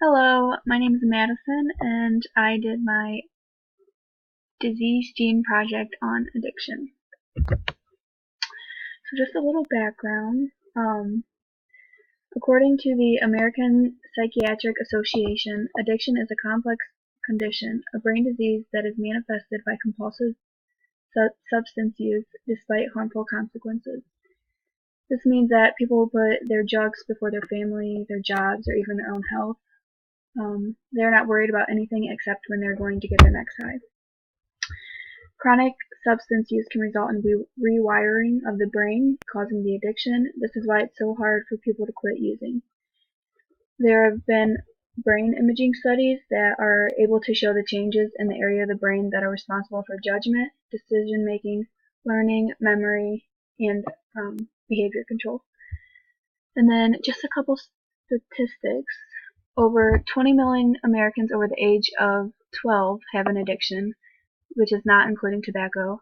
Hello, my name is Madison, and I did my disease gene project on addiction. So just a little background. According to the American Psychiatric Association, addiction is a complex condition, a brain disease that is manifested by compulsive substance use despite harmful consequences. This means that people put their drugs before their family, their jobs, or even their own health. They're not worried about anything except when they're going to get their next high. Chronic substance use can result in rewiring of the brain, causing the addiction. This is why it's so hard for people to quit using. There have been brain imaging studies that are able to show the changes in the area of the brain that are responsible for judgment, decision making, learning, memory, and behavior control. And then just a couple statistics. Over 20 million Americans over the age of 12 have an addiction, which is not including tobacco.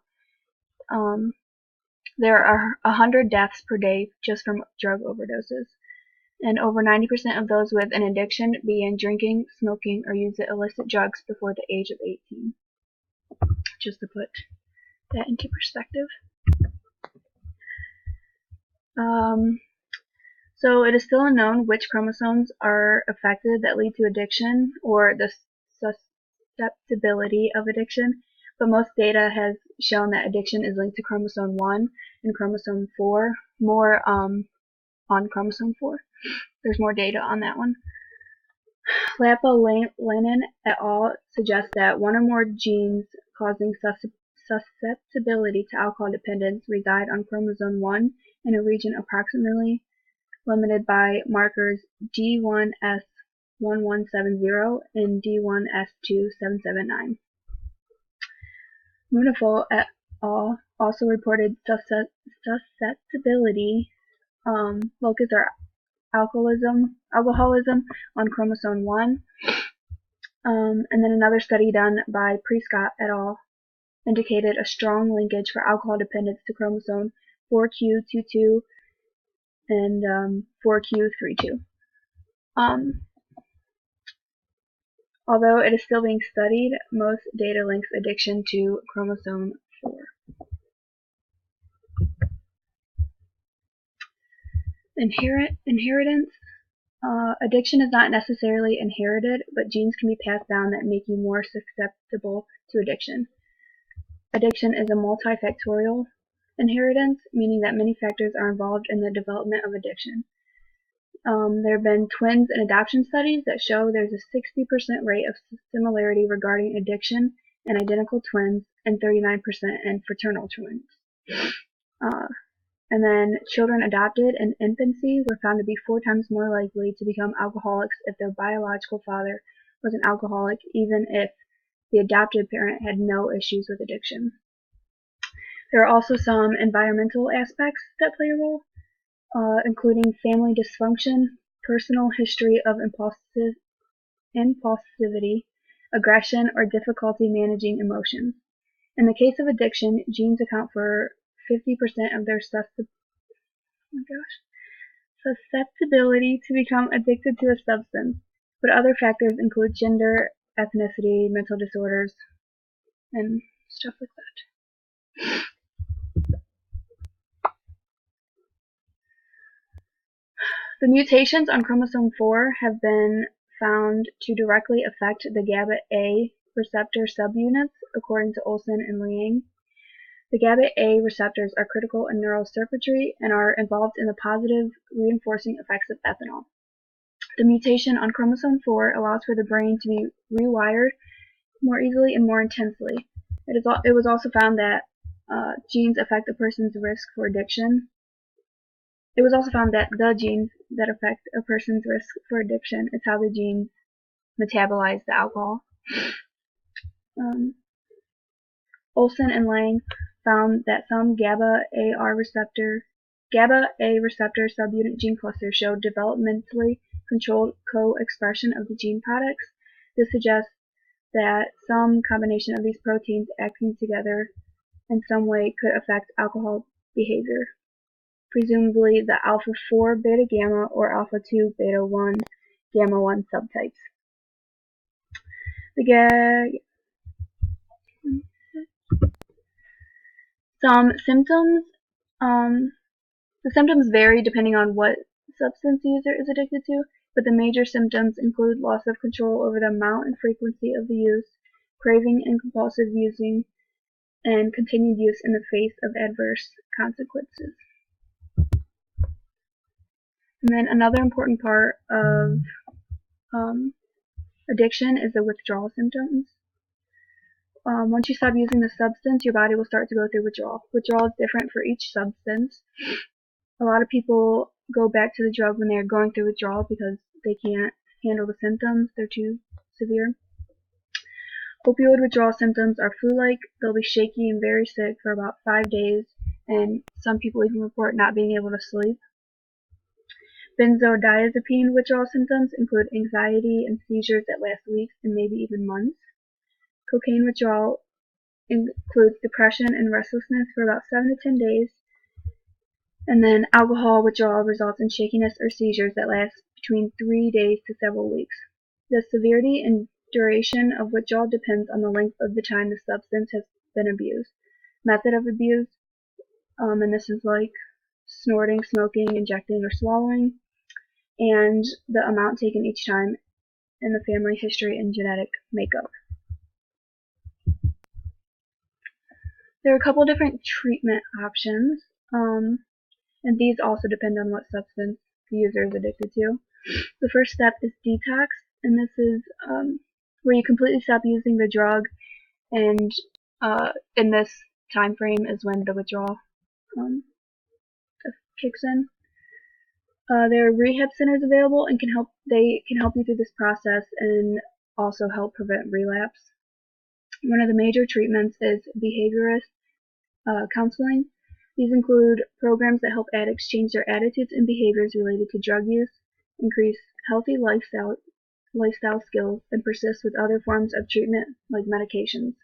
There are 100 deaths per day just from drug overdoses, and over 90% of those with an addiction began drinking, smoking, or used illicit drugs before the age of 18. Just to put that into perspective. So it is still unknown which chromosomes are affected that lead to addiction or the susceptibility of addiction, but most data has shown that addiction is linked to chromosome 1 and chromosome 4, more on chromosome 4. There's more data on that one. Lapa-Lennon et al. Suggests that one or more genes causing susceptibility to alcohol dependence reside on chromosome 1 in a region approximately limited by markers D1S1170 and D1S2779. Munafo et al. Also reported susceptibility locus or alcoholism on chromosome 1. And then another study done by Prescott et al. Indicated a strong linkage for alcohol dependence to chromosome 4q22 and 4q32. Although it is still being studied, most data links addiction to chromosome 4. Inheritance. Addiction is not necessarily inherited, but genes can be passed down that make you more susceptible to addiction. Addiction is a multifactorial inheritance, meaning that many factors are involved in the development of addiction. There have been twins and adoption studies that show there's a 60% rate of similarity regarding addiction in identical twins and 39% in fraternal twins. And then children adopted in infancy were found to be 4 times more likely to become alcoholics if their biological father was an alcoholic, even if the adopted parent had no issues with addiction. There are also some environmental aspects that play a role, including family dysfunction, personal history of impulsivity, aggression, or difficulty managing emotions. In the case of addiction, genes account for 50% of their susceptibility to become addicted to a substance, but other factors include gender, ethnicity, mental disorders, and stuff like that. The mutations on chromosome 4 have been found to directly affect the GABA A receptor subunits, according to Olson and Liang. The GABA A receptors are critical in neural circuitry and are involved in the positive reinforcing effects of ethanol. The mutation on chromosome 4 allows for the brain to be rewired more easily and more intensely. It was also found that genes affect a person's risk for addiction. It was also found that the genes that affect a person's risk for addiction is how the genes metabolize the alcohol. Olson and Lang found that some GABA A receptor subunit gene clusters showed developmentally controlled co-expression of the gene products. This suggests that some combination of these proteins acting together in some way could affect alcohol behavior. Presumably the alpha-4 beta-gamma or alpha-2 beta-1 gamma 1 subtypes. Some symptoms. The symptoms vary depending on what substance the user is addicted to, but the major symptoms include loss of control over the amount and frequency of the use, craving and compulsive using, and continued use in the face of adverse consequences. And then another important part of addiction is the withdrawal symptoms. Once you stop using the substance, your body will start to go through withdrawal. Withdrawal is different for each substance. A lot of people go back to the drug when they're going through withdrawal because they can't handle the symptoms. They're too severe. Opioid withdrawal symptoms are flu-like. They'll be shaky and very sick for about 5 days, and some people even report not being able to sleep. Benzodiazepine withdrawal symptoms include anxiety and seizures that last weeks and maybe even months. Cocaine withdrawal includes depression and restlessness for about 7 to 10 days. And then alcohol withdrawal results in shakiness or seizures that last between 3 days to several weeks. The severity and duration of withdrawal depends on the length of the time the substance has been abused. Method of abuse, and this is like snorting, smoking, injecting, or swallowing, and the amount taken each time, and the family history and genetic makeup. There are a couple different treatment options, and these also depend on what substance the user is addicted to. The first step is detox, and this is where you completely stop using the drug, and in this time frame is when the withdrawal kicks in. There are rehab centers available and they can help you through this process and also help prevent relapse. One of the major treatments is behaviorist counseling. These include programs that help addicts change their attitudes and behaviors related to drug use, increase healthy lifestyle skills, and persist with other forms of treatment like medications.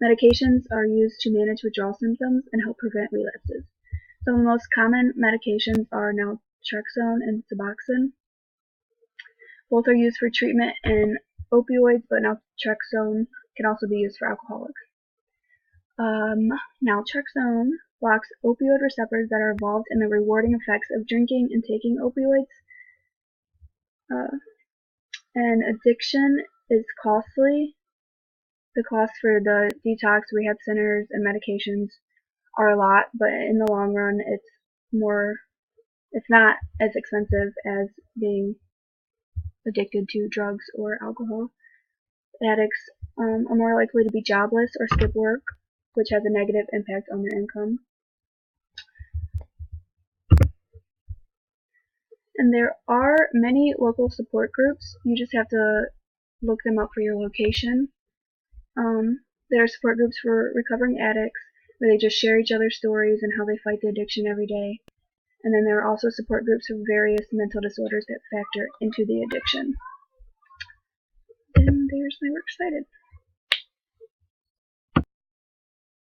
Medications are used to manage withdrawal symptoms and help prevent relapses. Some of the most common medications are naltrexone and Suboxone. Both are used for treatment in opioids, but naltrexone can also be used for alcoholics. Naltrexone blocks opioid receptors that are involved in the rewarding effects of drinking and taking opioids. And addiction is costly. The costs for the detox, rehab centers, and medications are a lot, but in the long run, it's not as expensive as being addicted to drugs or alcohol. Addicts are more likely to be jobless or skip work, which has a negative impact on their income. And there are many local support groups. You just have to look them up for your location. There are support groups for recovering addicts where they just share each other's stories and how they fight the addiction every day. And then there are also support groups for various mental disorders that factor into the addiction. And there's my works cited.